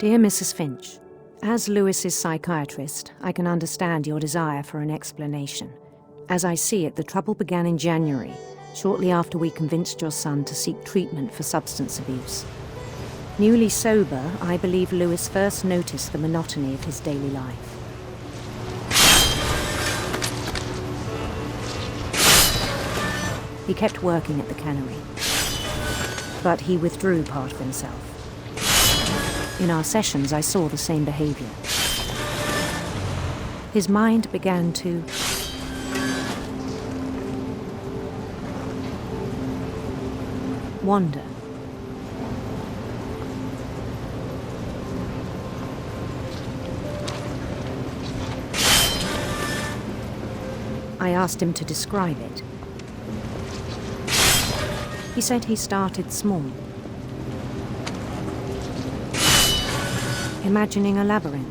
Dear Mrs. Finch, as Lewis's psychiatrist, I can understand your desire for an explanation. As I see it, the trouble began in January, shortly after we convinced your son to seek treatment for substance abuse. Newly sober, I believe Lewis first noticed the monotony of his daily life. He kept working at the cannery, but he withdrew part of himself. In our sessions, I saw the same behavior. His mind began to wander. I asked him to describe it. He said he started small, imagining a labyrinth.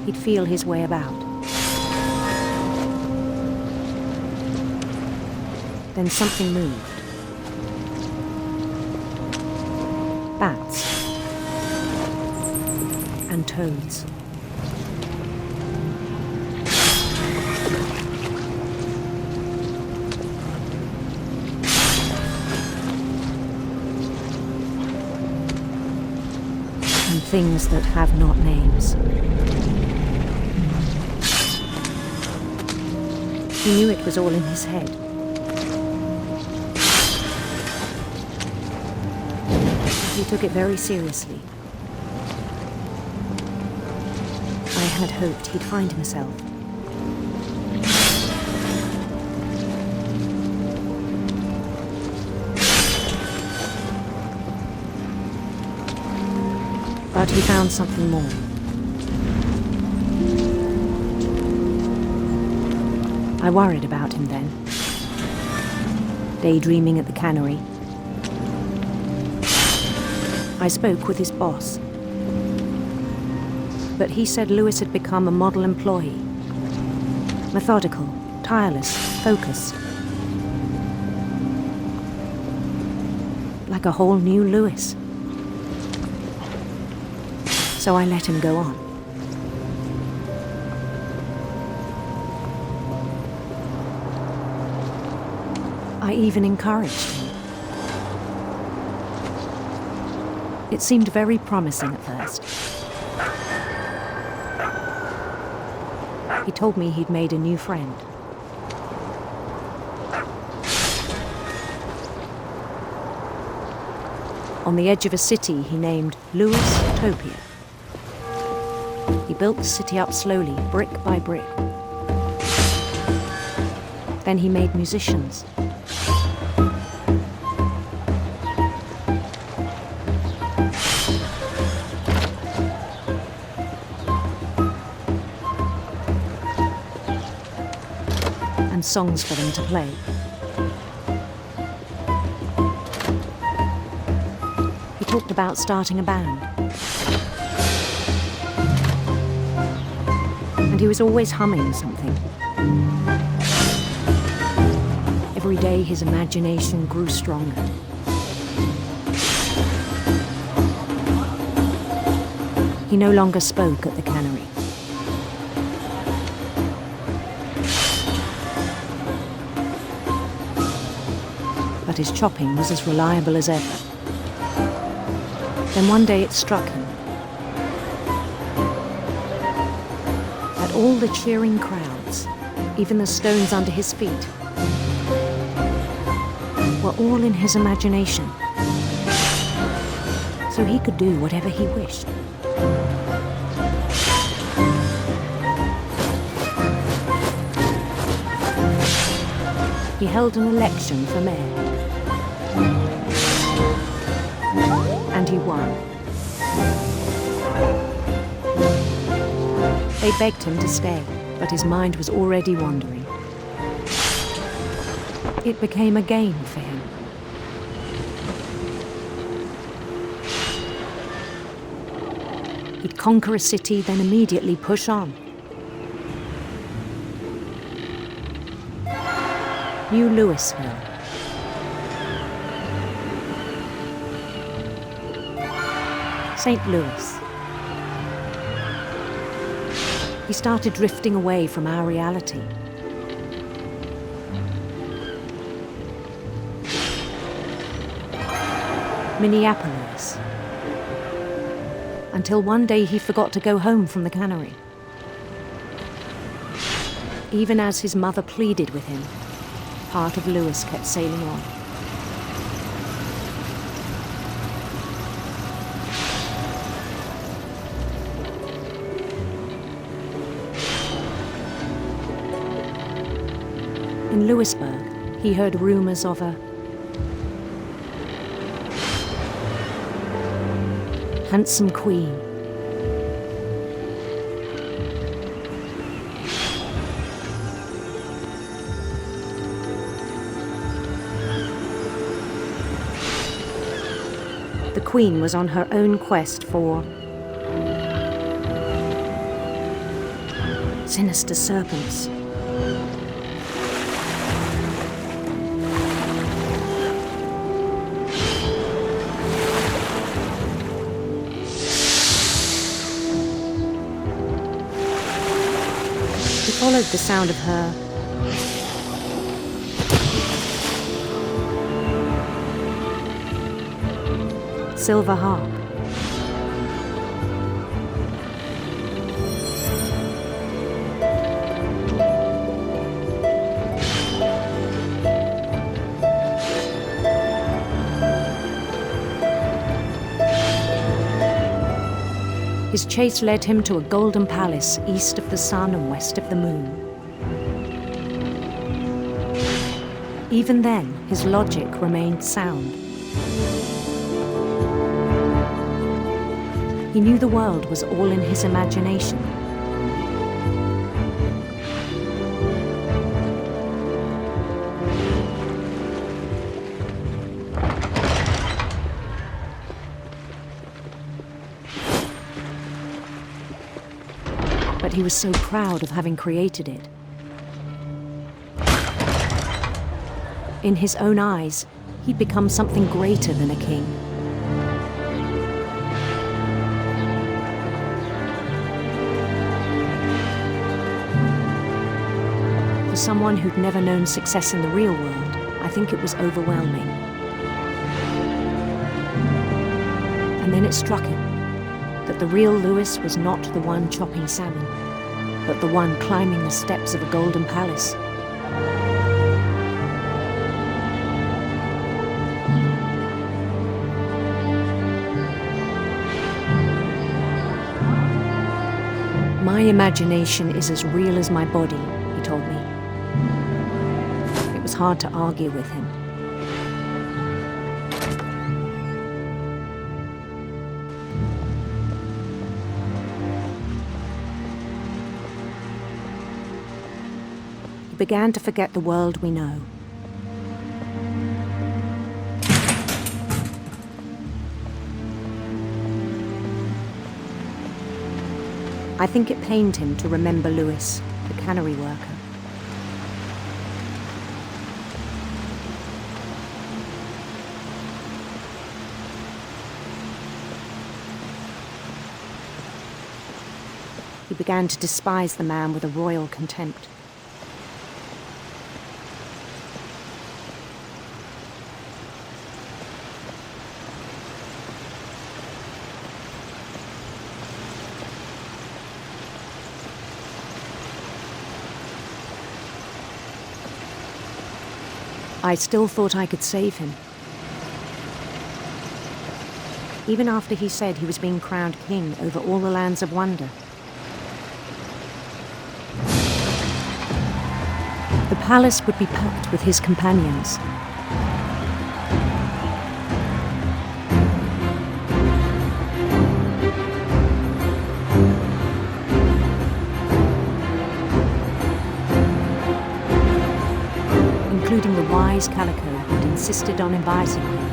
He'd feel his way about. Then something moved. Bats and toads. And things that have not names. He knew it was all in his head. He took it very seriously. I had hoped he'd find himself. But he found something more. I worried about him then. Daydreaming at the cannery. I spoke with his boss. But he said Lewis had become a model employee. Methodical, tireless, focused. Like a whole new Lewis. So I let him go on. I even encouraged him. It seemed very promising at first. He told me he'd made a new friend. On the edge of a city he named Lewis-topia. He built the city up slowly, brick by brick. Then he made musicians. And songs for them to play. He talked about starting a band. And he was always humming something. Every day his imagination grew stronger. He no longer spoke at the cannery. But his chopping was as reliable as ever. Then one day it struck him that all the cheering crowds, even the stones under his feet, were all in his imagination. So he could do whatever he wished. He held an election for mayor. And he won. They begged him to stay, but his mind was already wandering. It became a game for him. He'd conquer a city, then immediately push on. New Louisville. St. Louis. He started drifting away from our reality. Minneapolis. Until one day he forgot to go home from the cannery. Even as his mother pleaded with him, part of Louis kept sailing on. In Louisburg, he heard rumors of a handsome queen. The queen was on her own quest for sinister serpents. Followed the sound of her silver harp. His chase led him to a golden palace east of the sun and west of the moon. Even then, his logic remained sound. He knew the world was all in his imagination. But he was so proud of having created it. In his own eyes, he'd become something greater than a king. For someone who'd never known success in the real world, I think it was overwhelming. And then it struck him that the real Louis was not the one chopping salmon, but the one climbing the steps of a golden palace. My imagination is as real as my body, he told me. It was hard to argue with him. He began to forget the world we know. I think it pained him to remember Louis, the cannery worker. He began to despise the man with a royal contempt. I still thought I could save him. Even after he said he was being crowned king over all the lands of wonder. The palace would be packed with his companions. Including the wise Calico who'd insisted on advising him.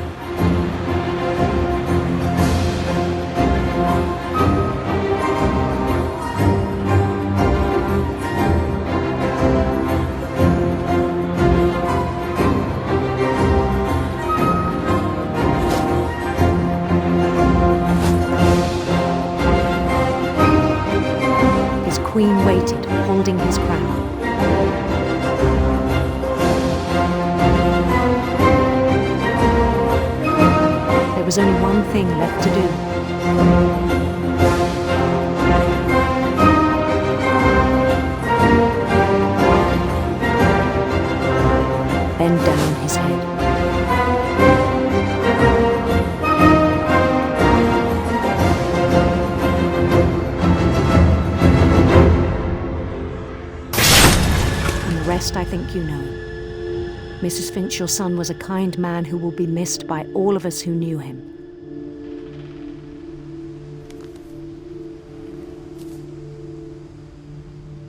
There was only one thing left to do. Bend down his head. And the rest I think you know. Mrs. Finch, your son was a kind man who will be missed by all of us who knew him.